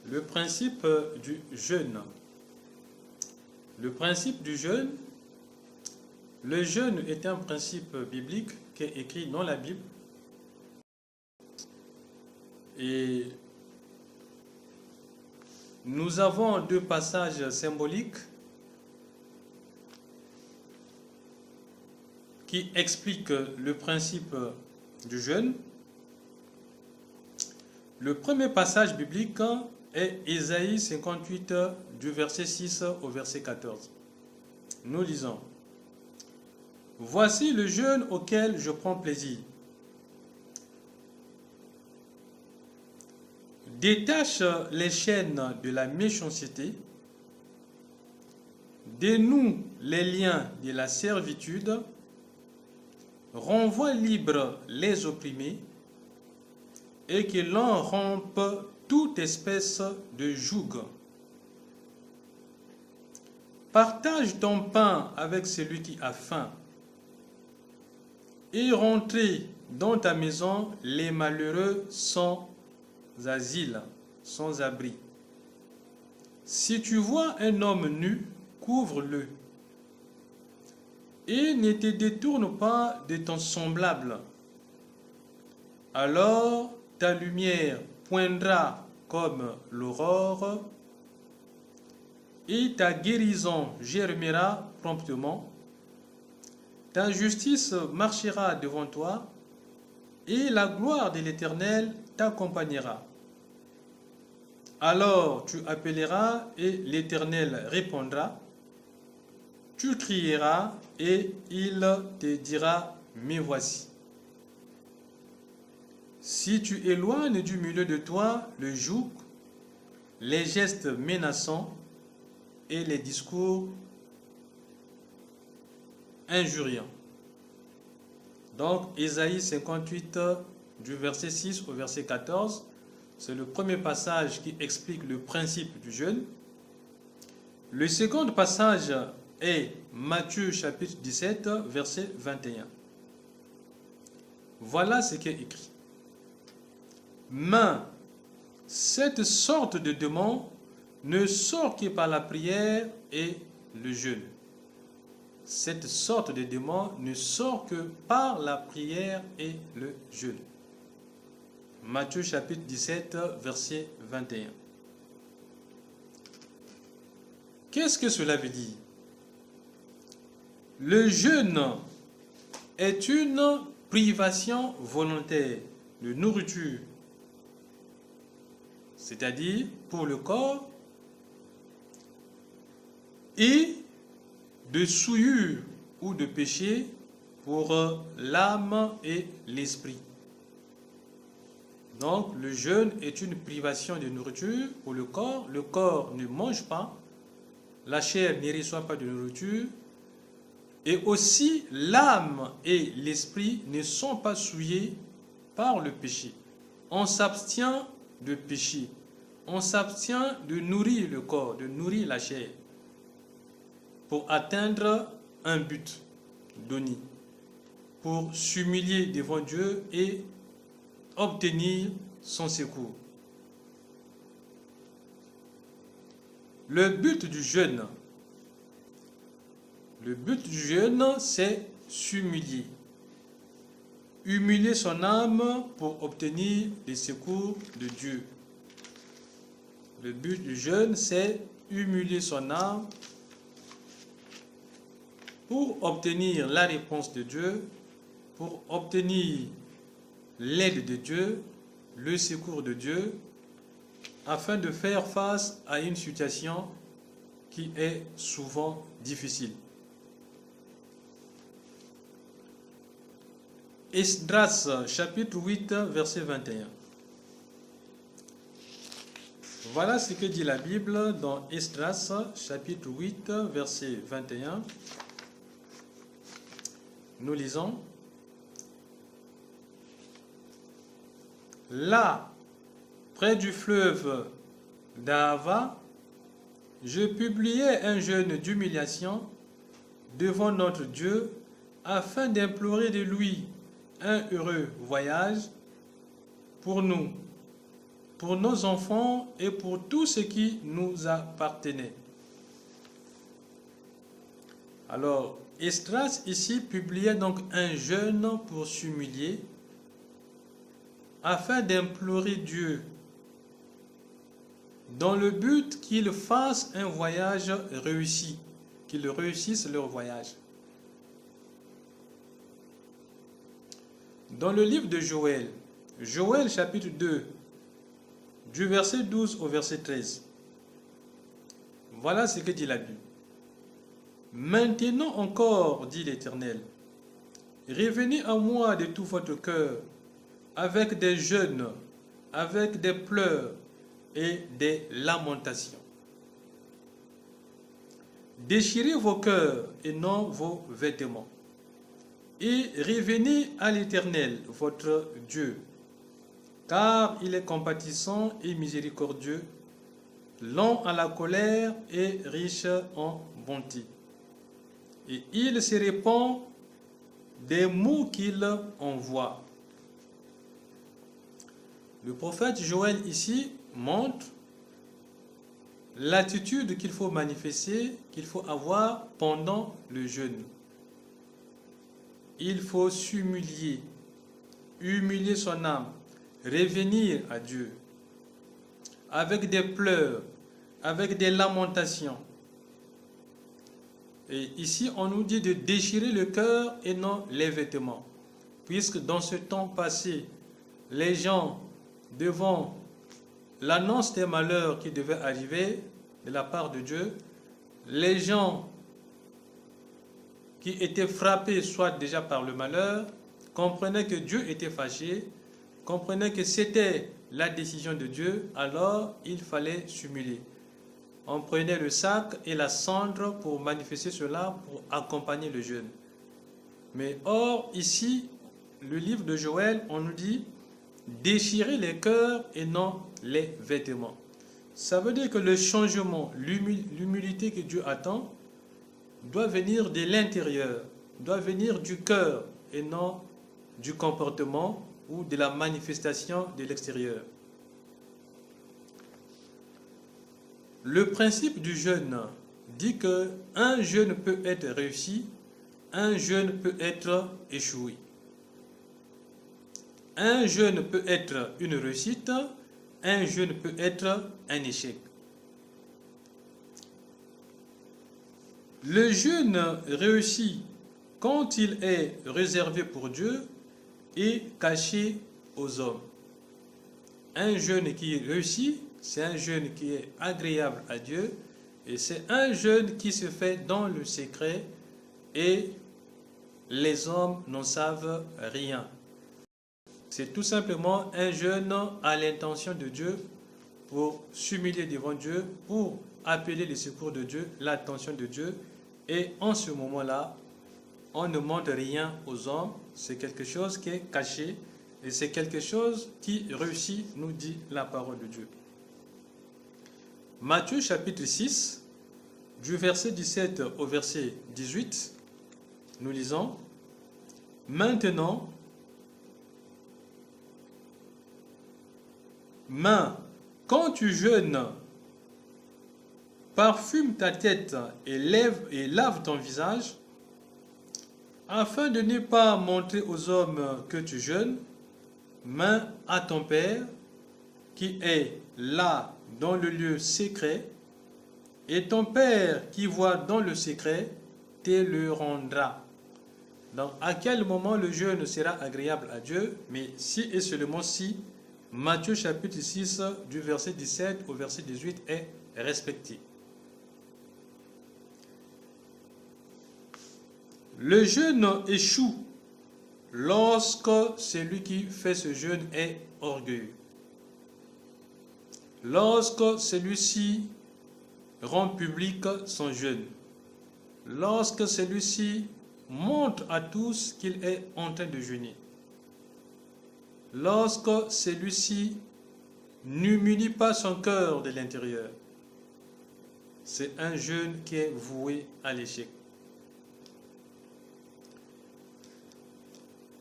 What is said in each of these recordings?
Le principe du jeûne. Le principe du jeûne. Le jeûne est un principe biblique qui est écrit dans la Bible. Et nous avons deux passages symboliques qui expliquent le principe du jeûne. Le premier passage biblique est Ésaïe 58 du verset 6 au verset 14. Nous lisons: Voici le jeûne auquel je prends plaisir. Détache les chaînes de la méchanceté, dénoue les liens de la servitude, renvoie libres les opprimés, et que l'on rompe toute espèce de joug. Partage ton pain avec celui qui a faim, et rentrez dans ta maison les malheureux sans asile, sans abri. Si tu vois un homme nu, couvre-le, et ne te détourne pas de ton semblable. Alors ta lumière poindra comme l'aurore, et ta guérison germera promptement. Ta justice marchera devant toi, et la gloire de l'Éternel t'accompagnera. Alors tu appelleras, et l'Éternel répondra. Tu crieras, et il te dira: me voici. Si tu éloignes du milieu de toi le joug, les gestes menaçants et les discours injuriants. Donc, Ésaïe 58, du verset 6 au verset 14, c'est le premier passage qui explique le principe du jeûne. Le second passage est Matthieu chapitre 17, verset 21. Voilà ce qui est écrit. Mais cette sorte de démon ne sort que par la prière et le jeûne. Cette sorte de démon ne sort que par la prière et le jeûne. Matthieu chapitre 17, verset 21. Qu'est-ce que cela veut dire? Le jeûne est une privation volontaire de nourriture, c'est-à-dire pour le corps, et de souillure ou de péché pour l'âme et l'esprit. Donc le jeûne est une privation de nourriture pour le corps. Le corps ne mange pas, la chair ne reçoit pas de nourriture, et aussi l'âme et l'esprit ne sont pas souillés par le péché. On s'abstient de péché, on s'abstient de nourrir le corps, de nourrir la chair, pour atteindre un but donné, pour s'humilier devant Dieu et obtenir son secours. Le but du jeûne, c'est s'humilier. Humilier son âme pour obtenir les secours de Dieu. Le but du jeûne, c'est humilier son âme pour obtenir la réponse de Dieu, pour obtenir l'aide de Dieu, le secours de Dieu, afin de faire face à une situation qui est souvent difficile. Esdras chapitre 8, verset 21. Voilà ce que dit la Bible dans Esdras chapitre 8, verset 21. Nous lisons: Là, près du fleuve d'Ahava, je publiai un jeûne d'humiliation devant notre Dieu afin d'implorer de lui un heureux voyage pour nous pour nos enfants et pour tout ce qui nous appartenait. Alors, Esdras ici publiait donc un jeûne pour s'humilier afin d'implorer Dieu dans le but qu'ils fassent un voyage réussi, qu'ils réussissent leur voyage. Dans le livre de Joël, Joël chapitre 2, du verset 12 au verset 13, voilà ce que dit la Bible. Maintenant encore, dit l'Éternel, revenez à moi de tout votre cœur, avec des jeûnes, avec des pleurs et des lamentations. Déchirez vos cœurs et non vos vêtements, et revenez à l'Éternel, votre Dieu, car il est compatissant et miséricordieux, lent à la colère et riche en bonté. Et il se répand des mots qu'il envoie. Le prophète Joël ici montre l'attitude qu'il faut manifester, qu'il faut avoir pendant le jeûne. Il faut s'humilier, humilier son âme, revenir à Dieu, avec des pleurs, avec des lamentations. Et ici, on nous dit de déchirer le cœur et non les vêtements. Puisque dans ce temps passé, les gens, devant l'annonce des malheurs qui devaient arriver de la part de Dieu, les gens qui étaient frappés soit déjà par le malheur, comprenaient que Dieu était fâché, comprenaient que c'était la décision de Dieu, alors il fallait s'humilier. On prenait le sac et la cendre pour manifester cela, pour accompagner le jeûne. Mais or, ici, le livre de Joël, on nous dit déchirer les cœurs et non les vêtements. Ça veut dire que le changement, l'humilité que Dieu attend, doit venir de l'intérieur, doit venir du cœur et non du comportement ou de la manifestation de l'extérieur. Le principe du jeûne dit que un jeûne peut être réussi, un jeûne peut être échoué. Un jeûne peut être une réussite, un jeûne peut être un échec. Le jeûne réussi quand il est réservé pour Dieu et caché aux hommes. Un jeûne qui réussit, c'est un jeûne qui est agréable à Dieu et c'est un jeûne qui se fait dans le secret et les hommes n'en savent rien. C'est tout simplement un jeûne à l'intention de Dieu pour s'humilier devant Dieu, pour appeler le secours de Dieu, l'attention de Dieu. Et en ce moment-là, on ne montre rien aux hommes. C'est quelque chose qui est caché et c'est quelque chose qui réussit, nous dit la parole de Dieu. Matthieu chapitre 6, du verset 17 au verset 18, nous lisons « Maintenant, quand tu jeûnes, parfume ta tête et lave ton visage, afin de ne pas montrer aux hommes que tu jeûnes, main à ton Père, qui est là dans le lieu secret, et ton Père qui voit dans le secret te le rendra. » Donc, à quel moment le jeûne sera agréable à Dieu? Mais si et seulement si Matthieu chapitre 6 du verset 17 au verset 18 est respecté. Le jeûne échoue lorsque celui qui fait ce jeûne est orgueilleux. Lorsque celui-ci rend public son jeûne. Lorsque celui-ci montre à tous qu'il est en train de jeûner. Lorsque celui-ci n'humilie pas son cœur de l'intérieur. C'est un jeûne qui est voué à l'échec.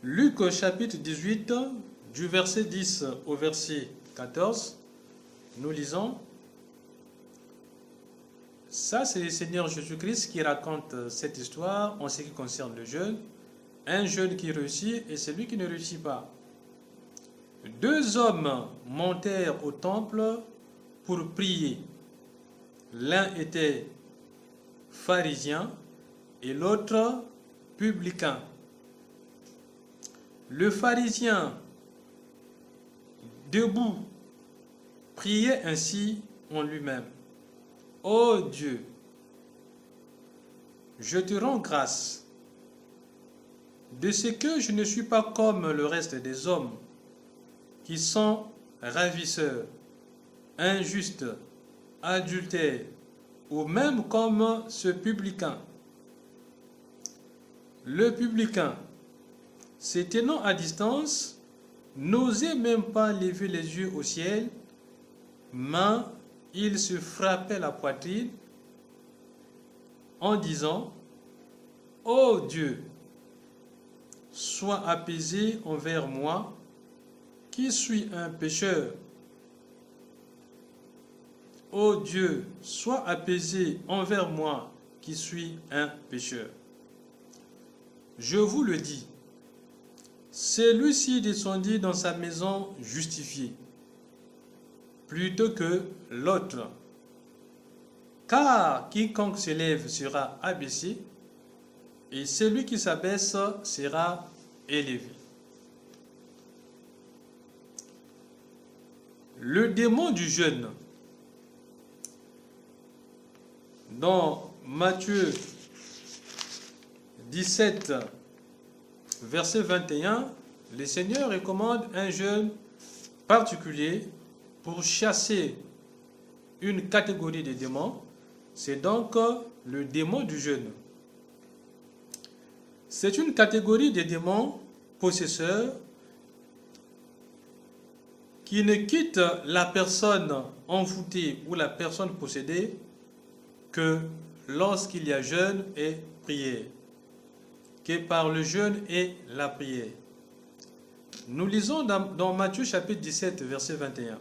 Luc chapitre 18, du verset 10 au verset 14, nous lisons, ça c'est le Seigneur Jésus-Christ qui raconte cette histoire en ce qui concerne le jeûne. Un jeûne qui réussit et celui qui ne réussit pas. Deux hommes montèrent au temple pour prier. L'un était pharisien et l'autre publicain. Le pharisien, debout, priait ainsi en lui-même. Ô Dieu, je te rends grâce de ce que je ne suis pas comme le reste des hommes qui sont ravisseurs, injustes, adultères, ou même comme ce publicain. Le publicain, se tenant à distance, n'osait même pas lever les yeux au ciel, mais il se frappait la poitrine en disant, ô Dieu, sois apaisé envers moi, qui suis un pécheur. Ô Dieu, sois apaisé envers moi, qui suis un pécheur. Je vous le dis, celui-ci descendit dans sa maison justifié, plutôt que l'autre. Car quiconque se lève sera abaissé, et celui qui s'abaisse sera élevé. Le démon du jeûne. Dans Matthieu 17, verset 21, le Seigneur recommande un jeûne particulier pour chasser une catégorie de démons. C'est donc le démon du jeûne. C'est une catégorie de démons possesseurs qui ne quittent la personne envoûtée ou la personne possédée que lorsqu'il y a jeûne et prière, que par le jeûne et la prière. Nous lisons dans Matthieu chapitre 17, verset 21.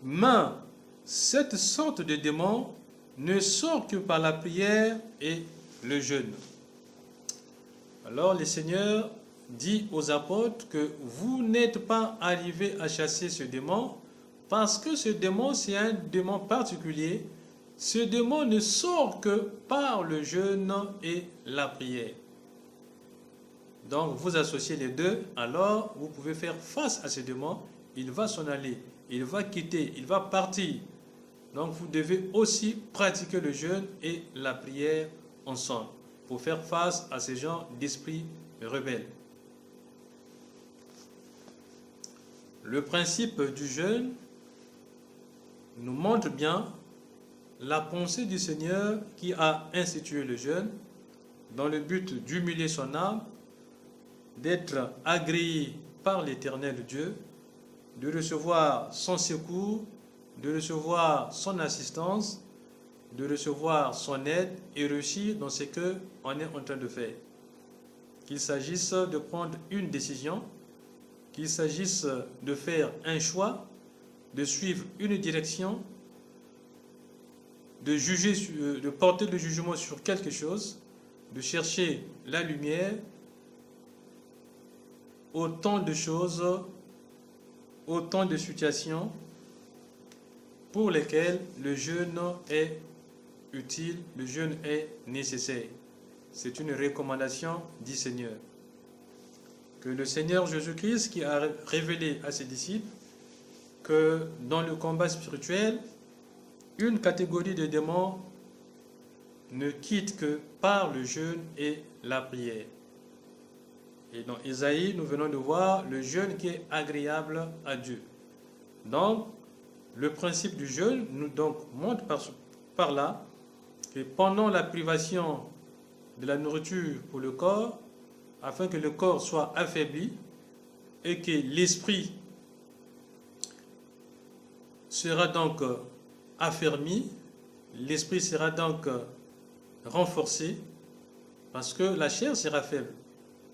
Mais cette sorte de démon ne sort que par la prière et le jeûne. Alors le Seigneur dit aux apôtres que vous n'êtes pas arrivés à chasser ce démon parce que ce démon, c'est un démon particulier. Ce démon ne sort que par le jeûne et la prière. Donc vous associez les deux, alors vous pouvez faire face à ce démon. Il va s'en aller, il va quitter, il va partir. Donc vous devez aussi pratiquer le jeûne et la prière ensemble pour faire face à ces gens d'esprit rebelles. Le principe du jeûne nous montre bien la pensée du Seigneur qui a institué le jeûne dans le but d'humilier son âme, d'être agréé par l'Éternel Dieu, de recevoir son secours, de recevoir son assistance, de recevoir son aide et réussir dans ce qu'on est en train de faire. Qu'il s'agisse de prendre une décision, qu'il s'agisse de faire un choix, de suivre une direction, de juger, de porter le jugement sur quelque chose, de chercher la lumière, autant de choses, autant de situations pour lesquelles le jeûne est utile, le jeûne est nécessaire. C'est une recommandation du Seigneur. Que le Seigneur Jésus-Christ qui a révélé à ses disciples que dans le combat spirituel, une catégorie de démons ne quitte que par le jeûne et la prière. Et dans Isaïe, nous venons de voir le jeûne qui est agréable à Dieu. Donc, le principe du jeûne nous donc montre par là que pendant la privation de la nourriture pour le corps, afin que le corps soit affaibli et que l'esprit sera donc affermi, l'esprit sera donc renforcé, parce que la chair sera faible.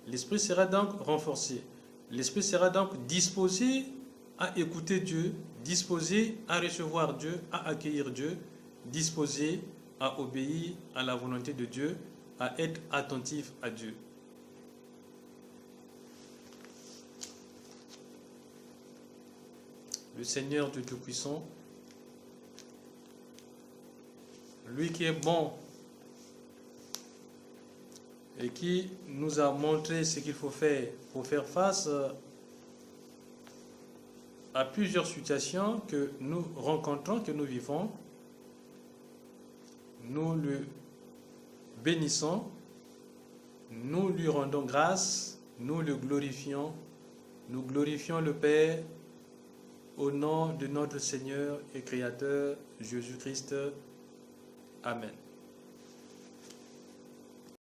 L'esprit sera donc renforcé. L'esprit sera donc disposé à écouter Dieu, disposé à recevoir Dieu, à accueillir Dieu, disposé à obéir à la volonté de Dieu, à être attentif à Dieu. Le Seigneur Dieu Tout-Puissant, lui qui est bon et qui nous a montré ce qu'il faut faire pour faire face à plusieurs situations que nous rencontrons, que nous vivons, nous le bénissons, nous lui rendons grâce, nous le glorifions, nous glorifions le Père au nom de notre Seigneur et Créateur Jésus-Christ. Amen.